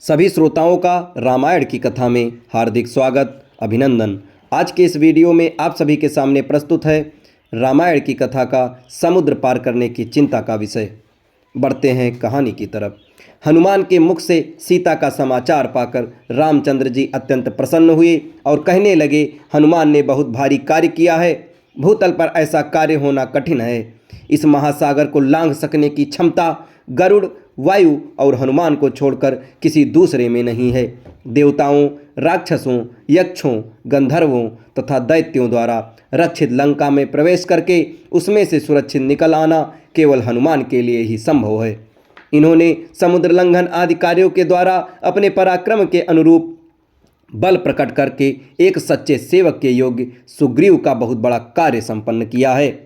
सभी श्रोताओं का रामायण की कथा में हार्दिक स्वागत अभिनंदन। आज के इस वीडियो में आप सभी के सामने प्रस्तुत है रामायण की कथा का समुद्र पार करने की चिंता का विषय। बढ़ते हैं कहानी की तरफ। हनुमान के मुख से सीता का समाचार पाकर रामचंद्र जी अत्यंत प्रसन्न हुए और कहने लगे, हनुमान ने बहुत भारी कार्य किया है। भूतल पर ऐसा कार्य होना कठिन है। इस महासागर को लांघ सकने की क्षमता गरुड़, वायु और हनुमान को छोड़कर किसी दूसरे में नहीं है। देवताओं, राक्षसों, यक्षों, गंधर्वों तथा दैत्यों द्वारा रक्षित लंका में प्रवेश करके उसमें से सुरक्षित निकल आना केवल हनुमान के लिए ही संभव है। इन्होंने समुद्र लंघन आदि कार्यों के द्वारा अपने पराक्रम के अनुरूप बल प्रकट करके एक सच्चे सेवक के योग्य सुग्रीव का बहुत बड़ा कार्य संपन्न किया है।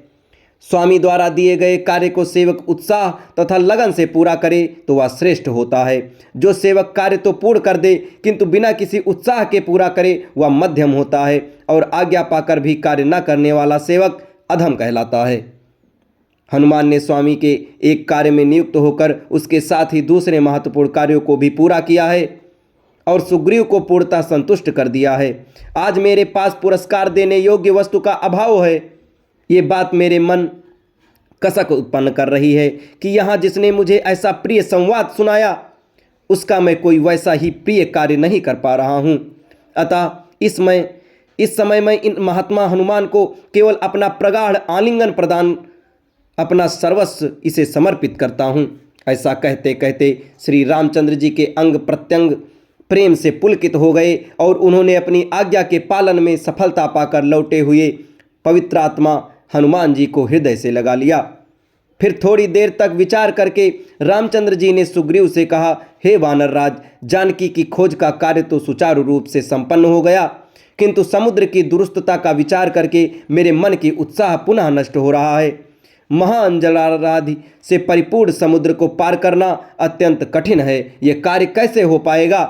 स्वामी द्वारा दिए गए कार्य को सेवक उत्साह तथा लगन से पूरा करे तो वह श्रेष्ठ होता है। जो सेवक कार्य तो पूर्ण कर दे किंतु बिना किसी उत्साह के पूरा करे वह मध्यम होता है, और आज्ञा पाकर भी कार्य न करने वाला सेवक अधम कहलाता है। हनुमान ने स्वामी के एक कार्य में नियुक्त होकर उसके साथ ही दूसरे महत्वपूर्ण कार्यों को भी पूरा किया है और सुग्रीव को पूर्णतः संतुष्ट कर दिया है। आज मेरे पास पुरस्कार देने योग्य वस्तु का अभाव है। ये बात मेरे मन कसक उत्पन्न कर रही है कि यहाँ जिसने मुझे ऐसा प्रिय संवाद सुनाया उसका मैं कोई वैसा ही प्रिय कार्य नहीं कर पा रहा हूँ। अतः इस समय मैं इन महात्मा हनुमान को केवल अपना प्रगाढ़ आलिंगन प्रदान, अपना सर्वस्व इसे समर्पित करता हूँ। ऐसा कहते कहते श्री रामचंद्र जी के अंग प्रत्यंग प्रेम से पुलकित हो गए और उन्होंने अपनी आज्ञा के पालन में सफलता पाकर लौटे हुए पवित्र आत्मा हनुमान जी को हृदय से लगा लिया। फिर थोड़ी देर तक विचार करके रामचंद्र जी ने सुग्रीव से कहा, हे वानर राज, जानकी की खोज का कार्य तो सुचारू रूप से संपन्न हो गया, किंतु समुद्र की दुरुस्तता का विचार करके मेरे मन की उत्साह पुनः नष्ट हो रहा है। महाअंजलाराधि से परिपूर्ण समुद्र को पार करना अत्यंत कठिन है। यह कार्य कैसे हो पाएगा?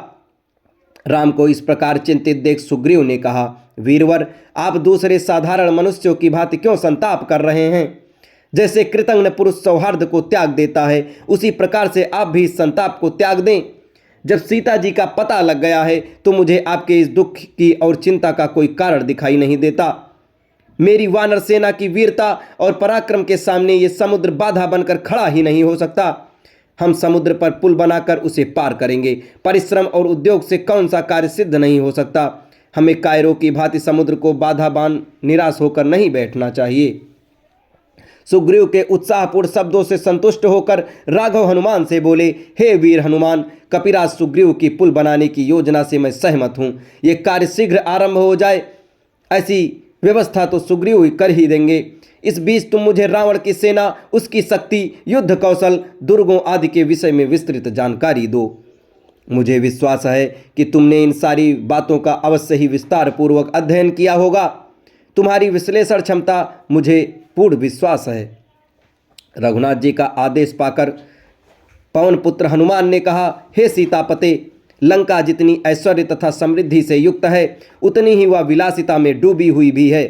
राम को इस प्रकार चिंतित देख सुग्रीव ने कहा, वीरवर, आप दूसरे साधारण मनुष्यों की भांति क्यों संताप कर रहे हैं? जैसे कृतज्ञ पुरुष सौहार्द को त्याग देता है उसी प्रकार से आप भी इस संताप को त्याग दें। जब सीता जी का पता लग गया है तो मुझे आपके इस दुख की और चिंता का कोई कारण दिखाई नहीं देता। मेरी वानर सेना की वीरता और पराक्रम के सामने ये समुद्र बाधा बनकर खड़ा ही नहीं हो सकता। हम समुद्र पर पुल बनाकर उसे पार करेंगे। परिश्रम और उद्योग से कौन सा कार्य सिद्ध नहीं हो सकता। हमें कायरों की भांति समुद्र को बाधा बांध निराश होकर नहीं बैठना चाहिए। सुग्रीव के उत्साहपूर्ण शब्दों से संतुष्ट होकर राघव हनुमान से बोले, हे वीर हनुमान, कपिराज सुग्रीव की पुल बनाने की योजना से मैं सहमत हूँ। ये कार्य शीघ्र आरंभ हो जाए, ऐसी व्यवस्था तो सुग्रीव ही कर ही देंगे। इस बीच तुम मुझे रावण की सेना, उसकी शक्ति, युद्ध कौशल, दुर्गों आदि के विषय में विस्तृत जानकारी दो। मुझे विश्वास है कि तुमने इन सारी बातों का अवश्य ही विस्तार पूर्वक अध्ययन किया होगा। तुम्हारी विश्लेषण क्षमता मुझे पूर्ण विश्वास है। रघुनाथ जी का आदेश पाकर पवन पुत्र हनुमान ने कहा, हे सीतापते, लंका जितनी ऐश्वर्य तथा समृद्धि से युक्त है उतनी ही वह विलासिता में डूबी हुई भी है।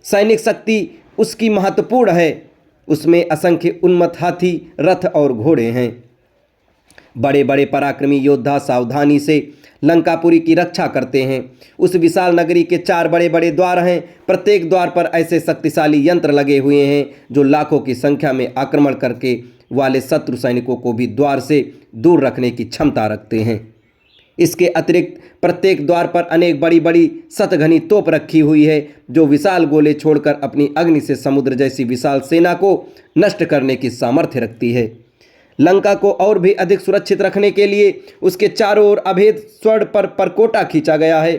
सैनिक शक्ति उसकी महत्वपूर्ण है। उसमें असंख्य उन्मत्त हाथी, रथ और घोड़े हैं। बड़े बड़े पराक्रमी योद्धा सावधानी से लंकापुरी की रक्षा करते हैं। उस विशाल नगरी के 4 बड़े बड़े द्वार हैं। प्रत्येक द्वार पर ऐसे शक्तिशाली यंत्र लगे हुए हैं जो लाखों की संख्या में आक्रमण करके वाले शत्रु सैनिकों को भी द्वार से दूर रखने की क्षमता रखते हैं। इसके अतिरिक्त प्रत्येक द्वार पर अनेक बड़ी बड़ी शतघनी तोप रखी हुई है जो विशाल गोले छोड़कर अपनी अग्नि से समुद्र जैसी विशाल सेना को नष्ट करने की सामर्थ्य रखती है। लंका को और भी अधिक सुरक्षित रखने के लिए उसके चारों ओर अभेद स्वर्ण पर परकोटा खींचा गया है।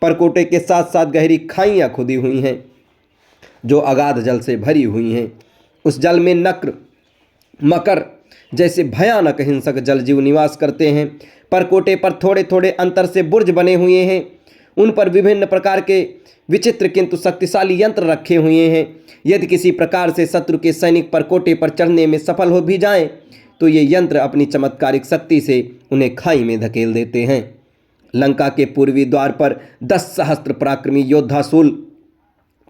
परकोटे के साथ साथ गहरी खाइयाँ खुदी हुई हैं जो अगाध जल से भरी हुई हैं। उस जल में नक्र, मकर जैसे भयानक हिंसक जलजीव निवास करते हैं। परकोटे पर थोड़े थोड़े अंतर से बुर्ज बने हुए हैं। उन पर विभिन्न प्रकार के विचित्र किंतु शक्तिशाली यंत्र रखे हुए हैं। यदि किसी प्रकार से शत्रु के सैनिक परकोटे पर चढ़ने में सफल हो भी जाएं तो ये यंत्र अपनी चमत्कारिक शक्ति से उन्हें खाई में धकेल देते हैं। लंका के पूर्वी द्वार पर 10 सहस्त्र पराक्रमी योद्धा शूल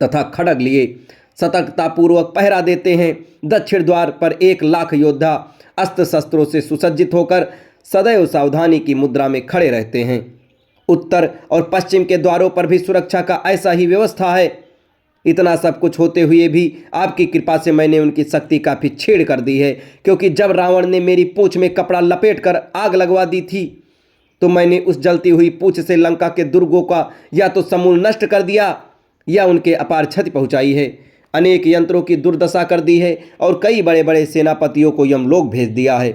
तथा खड्ग लिए सतर्कतापूर्वक पहरा देते हैं। दक्षिण द्वार पर 1 लाख योद्धा अस्त्र शस्त्रों से सुसज्जित होकर सदैव सावधानी की मुद्रा में खड़े रहते हैं। उत्तर और पश्चिम के द्वारों पर भी सुरक्षा का ऐसा ही व्यवस्था है। इतना सब कुछ होते हुए भी आपकी कृपा से मैंने उनकी शक्ति काफ़ी छेड़ कर दी है, क्योंकि जब रावण ने मेरी पूंछ में कपड़ा लपेटकर आग लगवा दी थी तो मैंने उस जलती हुई पूंछ से लंका के दुर्गों का या तो समूल नष्ट कर दिया या उनके अपार क्षति पहुंचाई है। अनेक यंत्रों की दुर्दशा कर दी है और कई बड़े बड़े सेनापतियों को यमलोक भेज दिया है।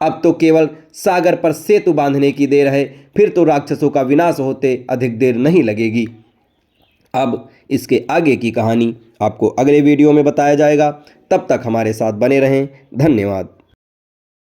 अब तो केवल सागर पर सेतु बांधने की देर है, फिर तो राक्षसों का विनाश होते अधिक देर नहीं लगेगी। अब इसके आगे की कहानी आपको अगले वीडियो में बताया जाएगा। तब तक हमारे साथ बने रहें। धन्यवाद।